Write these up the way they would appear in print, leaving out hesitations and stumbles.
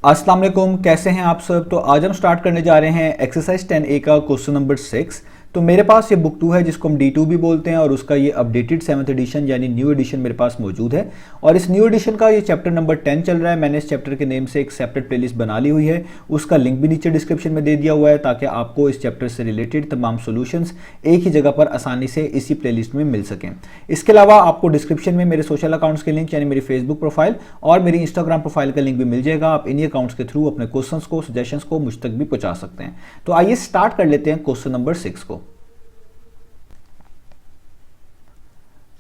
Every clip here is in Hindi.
अस्सलाम वालेकुम, कैसे हैं आप सब। तो आज हम स्टार्ट करने जा रहे हैं एक्सरसाइज 10A का क्वेश्चन नंबर 6। तो मेरे पास ये बुक 2 है जिसको हम D2 भी बोलते हैं और उसका ये अपडेटेड 7th एडिशन यानी न्यू एडिशन मेरे पास मौजूद है। और इस न्यू एडिशन का ये चैप्टर नंबर 10 चल रहा है। मैंने इस चैप्टर के नेम से एक सेपरेट प्लेलिस्ट बना ली हुई है, उसका लिंक भी नीचे डिस्क्रिप्शन में दे दिया हुआ है ताकि आपको इस चैप्टर से रिलेटेड तमाम सोल्यूशंस एक ही जगह पर आसानी से इसी प्लेलिस्ट में मिल सकें। इसके अलावा आपको डिस्क्रिप्शन में मेरे सोशल अकाउंट्स के लिंक यानी मेरी फेसबुक प्रोफाइल और मेरी इंस्टाग्राम प्रोफाइल का लिंक भी मिल जाएगा। आप इन्हीं अकाउंट्स के थ्रू अपने क्वेश्चंस को, सजेशंस को मुझ तक भी पहुंचा सकते हैं। तो आइए स्टार्ट कर लेते हैं क्वेश्चन नंबर 6 को।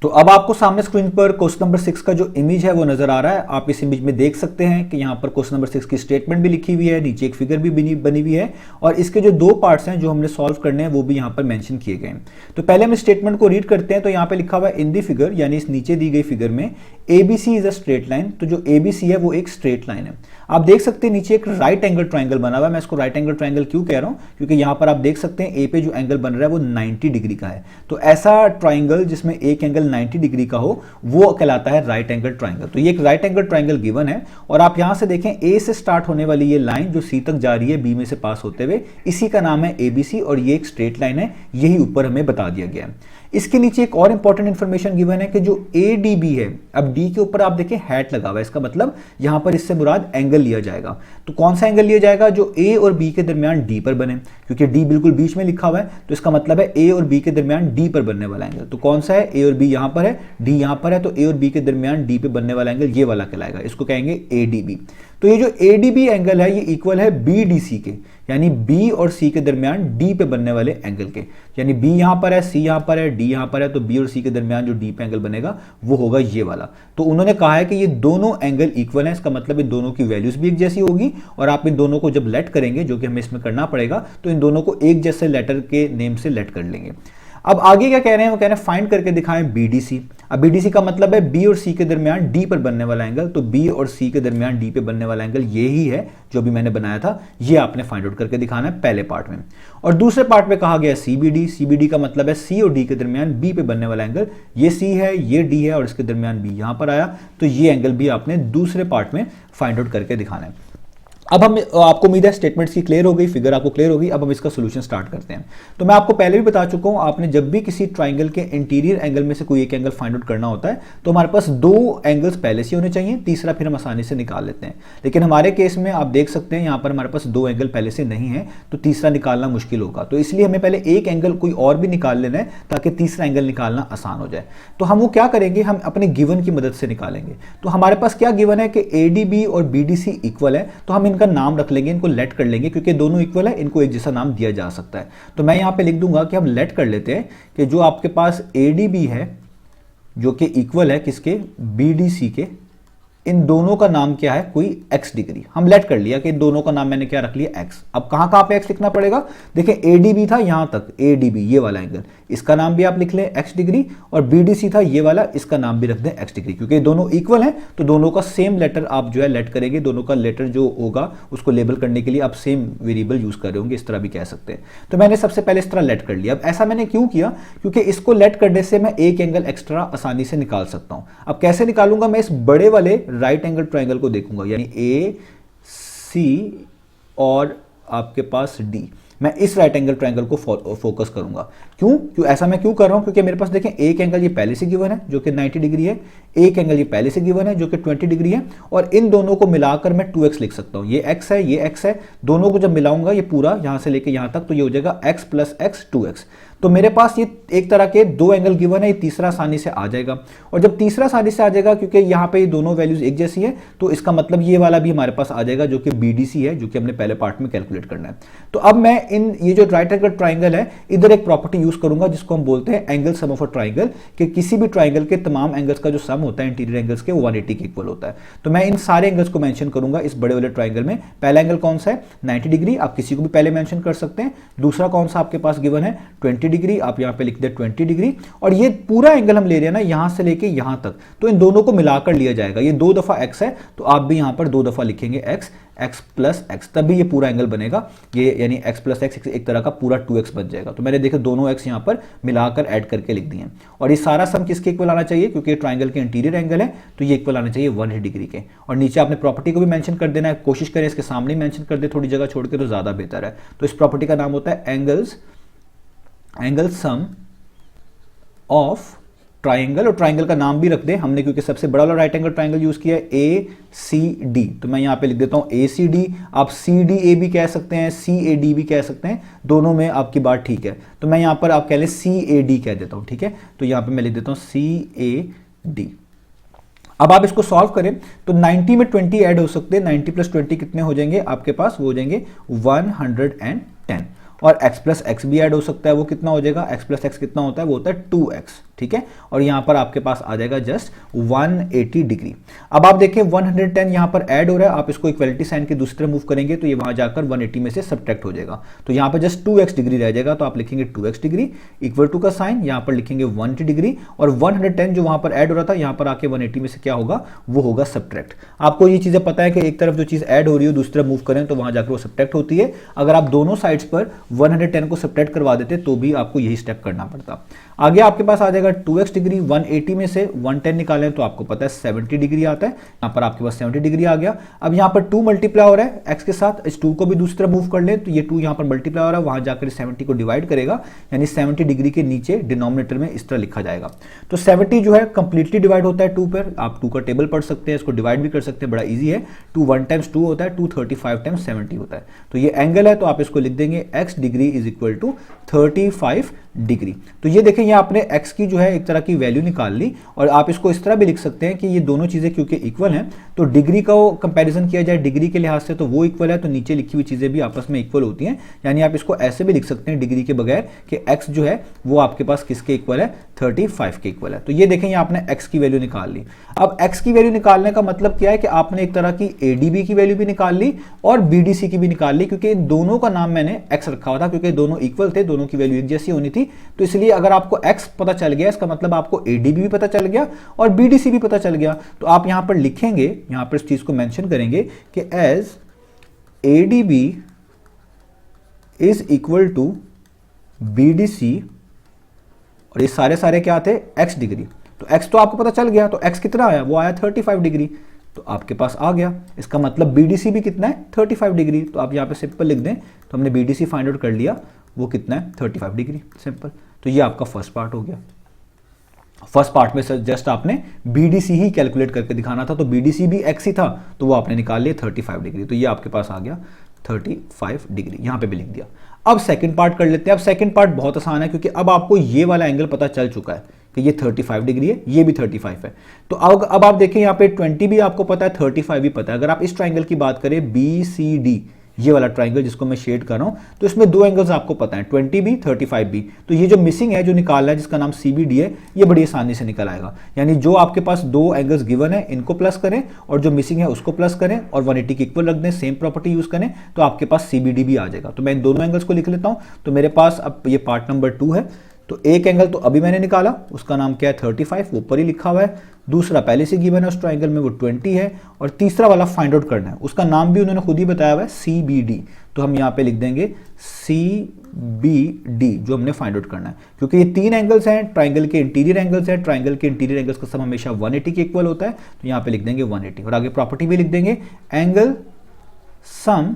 तो अब आपको सामने स्क्रीन पर क्वेश्चन नंबर 6 का जो इमेज है वो नजर आ रहा है। आप इस इमेज में देख सकते हैं कि यहाँ पर क्वेश्चन नंबर 6 की स्टेटमेंट भी लिखी हुई है, नीचे एक फिगर भी बनी हुई है और इसके जो दो पार्ट्स हैं जो हमने सॉल्व करने हैं वो भी यहाँ पर मेंशन किए गए हैं। तो पहले हम स्टेटमेंट को रीड करते हैं। तो यहाँ पे लिखा हुआ है इन दी फिगर, यानी इस नीचे दी गई फिगर में ABC is a straight line. तो जो ABC है वो एक स्ट्रेट लाइन है। आप देख सकते हैं नीचे एक राइट एंगल ट्राइंगल बना हुआ है। मैं इसको राइट एंगल ट्राइंगल क्यों कह रहा हूं, क्योंकि यहां पर आप देख सकते हैं ए पे जो एंगल बन रहा है वो 90 डिग्री का है। तो ऐसा ट्राइंगल जिसमें एक एंगल 90 डिग्री का हो वो कहलाता है राइट एंगल ट्राइंगल। तो ये एक राइट एंगल ट्राइंगल गिवन है और आप यहां से देखें ए से स्टार्ट होने वाली ये लाइन जो सी तक जा रही है बी में से पास होते हुए, इसी का नाम है ABC और ये एक स्ट्रेट लाइन है, यही ऊपर हमें बता दिया गया है। इसके नीचे एक और इंपॉर्टेंट इंफॉर्मेशन गिवन है कि जो ADB है, अब D के ऊपर आप देखें हैट लगा हुआ है, इसका मतलब यहां पर इससे मुराद एंगल लिया जाएगा। तो कौन सा एंगल लिया जाएगा? जो A और B के दरमियान D पर बने, क्योंकि D बिल्कुल बीच में लिखा हुआ है तो इसका मतलब है A और B के दरमियान D पर बनने वाला एंगल। तो कौन सा है? A और B यहां पर है, D यहां पर है, तो A और B के दरमियान D पे बनने वाला एंगल ये वाला कहलाएगा, इसको कहेंगे ADB। तो ये जो ADB एंगल है ये इक्वल है BDC के, यानी B और C के दरमियान D पे बनने वाले एंगल के। यानी B यहां पर है, C यहां पर है, D यहां पर है, तो B और C के दरमियान जो D पे एंगल बनेगा वो होगा ये वाला। तो उन्होंने कहा है कि ये दोनों एंगल इक्वल हैं, इसका मतलब इन दोनों की वैल्यूज भी एक जैसी होगी और आप इन दोनों को जब लेट करेंगे, जो कि हमें इसमें करना पड़ेगा, तो इन दोनों को एक जैसे लेटर के नेम से लेट कर लेंगे। अब आगे क्या कह रहे हैं? वो कह रहे हैं फाइंड करके दिखाएं BDC। अब BDC का मतलब है B और C के दरमियान D पर बनने वाला एंगल। तो B और C के दरमियान D पे बनने वाला एंगल ये ही है जो भी मैंने बनाया था, ये आपने फाइंड आउट करके दिखाना है पहले पार्ट में। और दूसरे पार्ट में कहा गया CBD। CBD का मतलब है C और D के दरमियान B पे बनने वाला एंगल, ये C है, ये D है और इसके दरमियान B यहां पर आया, तो ये एंगल भी आपने दूसरे पार्ट में फाइंड आउट करके दिखाना है। अब हम आपको उम्मीद है स्टेटमेंट्स की क्लियर हो गई, फिगर आपको क्लियर होगी। अब हम इसका सोल्यूशन स्टार्ट करते हैं। तो मैं आपको पहले भी बता चुका हूं, आपने जब भी किसी ट्राइंगल के इंटीरियर एंगल में से कोई एक एंगल फाइंड आउट करना होता है तो हमारे पास दो एंगल्स पहले से होने चाहिए, तीसरा फिर हम आसानी से निकाल लेते हैं। लेकिन हमारे केस में आप देख सकते हैं यहां पर हमारे पास दो एंगल पहले से नहीं है, तो तीसरा निकालना मुश्किल होगा। तो इसलिए हमें पहले एक एंगल कोई और भी निकाल लेना है ताकि तीसरा एंगल निकालना आसान हो जाए। तो हम वो क्या करेंगे, हम अपने गिवन की मदद से निकालेंगे। तो हमारे पास क्या गिवन है कि ADB और BDC इक्वल है, तो हम इनका नाम रख लेंगे, इनको लेट कर लेंगे, क्योंकि दोनों इक्वल है, इनको एक जैसा नाम दिया जा सकता है। तो मैं यहां पे लिख दूंगा कि हम लेट कर लेते हैं कि जो आपके पास ADB है जो कि इक्वल है किसके? BDC के, इन दोनों का नाम क्या है? कोई x डिग्री। हम लेट कर लिया कि इन दोनों का नाम मैंने क्या रख लिया? x। अब कहां कहां पे x लिखना पड़ेगा? देखिए ADB था यहां तक, ADB ये वाला एंगल, इसका नाम भी आप लिख लें x डिग्री, और BDC था ये वाला, इसका नाम भी रख दें x डिग्री। क्योंकि दोनों इक्वल हैं तो दोनों का सेम लेटर आप जो है लेट करेंगे। दोनों का लेटर जो होगा उसको लेबल करने के लिए आप सेम वेरिएबल यूज कर रहे होंगे, इस तरह भी कह सकते हैं। तो मैंने सबसे पहले इस तरह लेट कर लिया। अब ऐसा मैंने क्यों किया? क्योंकि इसको लेट करने से मैं एक एंगल एक्स्ट्रा आसानी से निकाल सकता हूं। अब कैसे निकालूंगा? मैं इस बड़े वाले राइट एंगल ट्राइंगल को देखूंगा, यानी AC और आपके पास D, मैं इस राइट एंगल ट्रायंगल को फोकस करूंगा। क्यों ऐसा मैं क्यों कर रहा हूं? क्योंकि मेरे पास देखें एक एंगल ये पहले से गिवन है जो कि 90 डिग्री है, एक एंगल ये पहले से गिवन है जो कि 20 डिग्री है, और इन दोनों को मिलाकर मैं 2x लिख सकता हूं। ये x है, ये x है, दोनों को जब मिलाऊंगा ये पूरा यहां से लेके यहां तक, तो ये हो जाएगा x प्लस x 2x। तो मेरे पास ये एक तरह के दो एंगल गिवन है, ये तीसरा आसानी से आ जाएगा। और जब तीसरा आसानी से आ जाएगा, क्योंकि यहाँ पे ये दोनों वैल्यूज एक जैसी है, तो इसका मतलब ये वाला भी हमारे पास आ जाएगा जो कि BDC है, जो कि हमने पहले पार्ट में कैलकुलेट करना है। तो अब मैं ये जो राइट एंगल ट्राइंगल है, इधर एक प्रॉपर्टी यूज करूंगा जिसको हम बोलते हैं angle sum of a triangle, कि किसी भी ट्राइंगल के तमाम एंगल्स का जो सम होता है इंटीरियर एंगल्स के, वो 180 के इक्वल होता है। तो मैं इन सारे एंगल्स को मेंशन करूंगा इस बड़े वाले ट्राइंगल में। पहला एंगल कौन सा है? 90 डिग्री, आप किसी को भी पहले मेंशन कर सकते हैं। दूसरा कौन सा आपके पास गिवन है? 20 20 डिग्री, आप यहाँ पे लिख दे 20 डिग्री, और ये पूरा एंगल हम ले रहे हैं ना यहाँ से लेके यहाँ तक, तो इन दोनों को मिलाकर लिया जाएगा। ये 2 दफा x है तो आप भी यहाँ पर 2 दफा लिखेंगे x प्लस x, तभी ये पूरा एंगल बनेगा। ये यानी x प्लस x एक तरह का पूरा 2x बन जाएगा। तो मैंने देखे दोनों x यहाँ पर मिलाकर ऐड करके लिख दिए हैं। और ये सारा सम किसके इक्वल आना चाहिए, क्योंकि ट्राइंगल के इंटीरियर एंगल है तो ये इक्वल आना चाहिए 180 डिग्री के। और नीचे आपने प्रॉपर्टी को भी मेंशन कर देना है, कोशिश करें इसके सामने मेंशन कर दे, थोड़ी जगह छोड़ के तो ज्यादा बेहतर है। तो इस प्रॉपर्टी का नाम होता है एंगल सम ऑफ ट्राइंगल, और ट्राइंगल का नाम भी रख दे हमने, क्योंकि सबसे बड़ा वाला राइट एंगल ट्राइंगल यूज किया है ACD, तो मैं यहां पे लिख देता हूं ACD। आप CDA भी कह सकते हैं, CAD भी कह सकते हैं, दोनों में आपकी बात ठीक है। तो मैं यहां पर आप कह लें CAD कह देता हूं, ठीक है। तो यहां पे मैं लिख देता हूं CAD। अब आप इसको सॉल्व करें तो 90 में 20 ऐड हो सकते हैं, 90 प्लस 20 कितने हो जाएंगे आपके पास, वो हो जाएंगे 110। और x प्लस एक्स भी ऐड हो सकता है, वो कितना हो जाएगा, x प्लस एक्स कितना होता है, वो होता है 2x, ठीक है। और यहां पर आपके पास आ जाएगा जस्ट 180 डिग्री। अब आप देखिए 110 यहां पर ऐड हो रहा है, आप इसको इक्वलिटी साइन के दूसरी तरफ मूव करेंगे तो ये वहां जाकर 180 में से सब्ट्रैक्ट हो जाएगा, तो यहां पर जस्ट 2x डिग्री रह जाएगा। तो आप लिखेंगे 2x डिग्री इक्वल टू का साइन, यहां पर लिखेंगे 180 डिग्री, और 110 जो वहां पर ऐड हो रहा था यहां पर आके 180 में से क्या होगा, वो होगा सब्ट्रैक्ट। आपको ये चीजें पता है कि एक तरफ जो चीज ऐड हो रही है दूसरी तरफ मूव करें तो वहां जाकर वो सब्ट्रैक्ट होती है। अगर आप दोनों साइड्स पर 110 को सब्ट्रैक्ट करवा देते तो भी आपको यही स्टेप करना पड़ता। आगे आपके पास आ जाएगा 2x डिग्री, 180 में से 110 निकालें तो आपको पता है 70 डिग्री आता है, यहां पर आपके पास 70 डिग्री आ गया। अब यहां पर 2 मल्टीप्लाई हो रहा है x के साथ, इस 2 को भी दूसरी तरफ मूव कर ले तो ये 2 यहां पर मल्टीप्लाई हो रहा है, वहां जाकर 70 को डिवाइड करेगा, यानी 70 डिग्री के नीचे डिनोमिनेटर में इस तरह लिखा जाएगा। तो 70 जो है कंप्लीटली डिवाइड होता है 2 पर, आप 2 का टेबल पढ़ सकते हैं, इसको डिवाइड भी कर सकते हैं, बड़ा ईजी है। 2 1 टाइम्स 2 होता है, 2 35 टाइम्स 70 होता है। तो ये एंगल है तो आप इसको लिख देंगे x degree is equal to 35 degree. तो ये देखें, ये आपने x की जो है एक तरह की वैल्यू निकाल ली, और आप इसको इस तरह भी लिख सकते हैं कि ये दोनों चीजें क्योंकि इक्वल हैं तो डिग्री का कंपैरिजन किया जाए डिग्री के लिहाज से तो वो इक्वल है, तो नीचे लिखी हुई चीजें भी आपस में इक्वल होती हैं। यानी आप इसको ऐसे भी लिख सकते हैं डिग्री के बगैर कि x जो है वो आपके पास किसके इक्वल है, 35 के इक्वल है। तो ये देखें, ये आपने x की वैल्यू निकाल ली। अब x की वैल्यू निकालने का मतलब क्या है कि आपने एक तरह की ADB की वैल्यू भी निकाल ली और BDC की भी निकाल ली, क्योंकि दोनों का नाम मैंने x रखा हुआ था क्योंकि दोनों इक्वल थे, दोनों की वैल्यू एक जैसी होनी थी। तो इसलिए अगर आपको x पता चल गया इसका मतलब आपको ADB भी पता चल गया और BDC भी पता चल गया। तो आप यहां पर लिखेंगे, यहां पर इस चीज को मेंशन करेंगे कि as ADB is equal to BDC, और ये सारे क्या थे, x डिग्री। तो x तो आपको पता चल गया, तो x कितना आया, वो आया 35 डिग्री, तो आपके पास आ गया। इसका मतलब BDC भी कितना है, 35 डिग्री। तो आप यहाँ पे सिंपल लिख दें, तो हमने BDC फाइंड आउट कर लिया, वो कितना है, 35 डिग्री, सिंपल। तो ये आपका फर्स्ट पार्ट हो गया। फर्स्ट पार्ट में जस्ट आपने BDC ही कैलकुलेट करके दिखाना था, तो BDC भी x ही था तो वो आपने निकाल लिया 35 डिग्री। तो ये आपके पास आ गया 35 डिग्री, यहां पे भी लिख दिया। अब सेकंड पार्ट कर लेते हैं। अब सेकंड पार्ट बहुत आसान है क्योंकि अब आपको ये वाला एंगल पता चल चुका है कि ये 35 डिग्री है, ये भी 35 है। तो अब आप देखें यहाँ पे 20 भी आपको पता है, 35 भी पता है। अगर आप इस ट्राइंगल की बात करें BCD, ये वाला ट्राइंगल जिसको मैं शेड कर रहा हूं, तो इसमें दो एंगल्स आपको पता है, 20 भी 35 भी। तो ये जो मिसिंग है, जो निकालना है, जिसका नाम CBD है, ये बड़ी आसानी से निकल आएगा। यानी जो आपके पास दो एंगल्स गिवन है इनको प्लस करें और जो मिसिंग है उसको प्लस करें और 180 के इक्वल रख दें, सेम प्रॉपर्टी यूज करें, तो आपके पास CBD भी आ जाएगा। तो मैं इन दोनों एंगल्स को लिख लेता हूं। तो मेरे पास अब ये पार्ट नंबर 2 है। तो एक एंगल तो अभी मैंने निकाला, उसका नाम क्या है, 35, वो ऊपर ही लिखा हुआ है। दूसरा पहले से गिवन है उस ट्राइंगल में, वो 20 है। और तीसरा वाला फाइंड आउट करना है, उसका नाम भी उन्होंने खुद ही बताया हुआ है, CBD। तो हम यहाँ पे लिख देंगे CBD, जो हमने फाइंड आउट करना है। क्योंकि ये तीन एंगल्स हैं, ट्राइंगल के इंटीरियर एंगल्स हैं, ट्राइंगल के इंटीरियर एंगल्स का सम हमेशा 180 के इक्वल होता है। तो यहाँ पे लिख देंगे 180 और आगे प्रॉपर्टी भी लिख देंगे, एंगल सम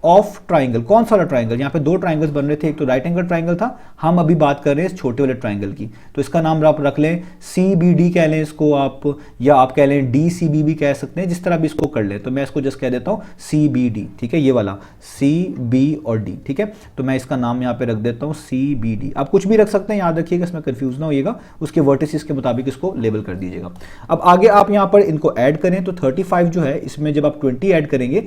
ऑफ ट्राइंगल। कौन सा वाला ट्राइंगल, यहाँ पे दो ट्राइंगल्स बन रहे थे, एक तो राइट एंगल ट्राइंगल था, हम अभी बात कर रहे हैं इस छोटे वाले ट्राइंगल की। तो इसका नाम आप रख लें CBD कह लें इसको आप, या आप कह लें DCB भी कह सकते हैं, जिस तरह भी इसको कर लें। तो मैं इसको जस्ट कह देता हूँ CBD, ठीक है, ये वाला CB और D, ठीक है। तो मैं इसका नाम यहाँ पे रख देता हूँ CBD। आप कुछ भी रख सकते हैं, याद रखिएगा, इसमें कंफ्यूज ना होइएगा, उसके वर्टिसेस के मुताबिक इसको लेबल कर दीजिएगा। अब आगे आप यहाँ पर इनको ऐड करें तो 35 जो है, इसमें जब आप 20 ऐड करेंगे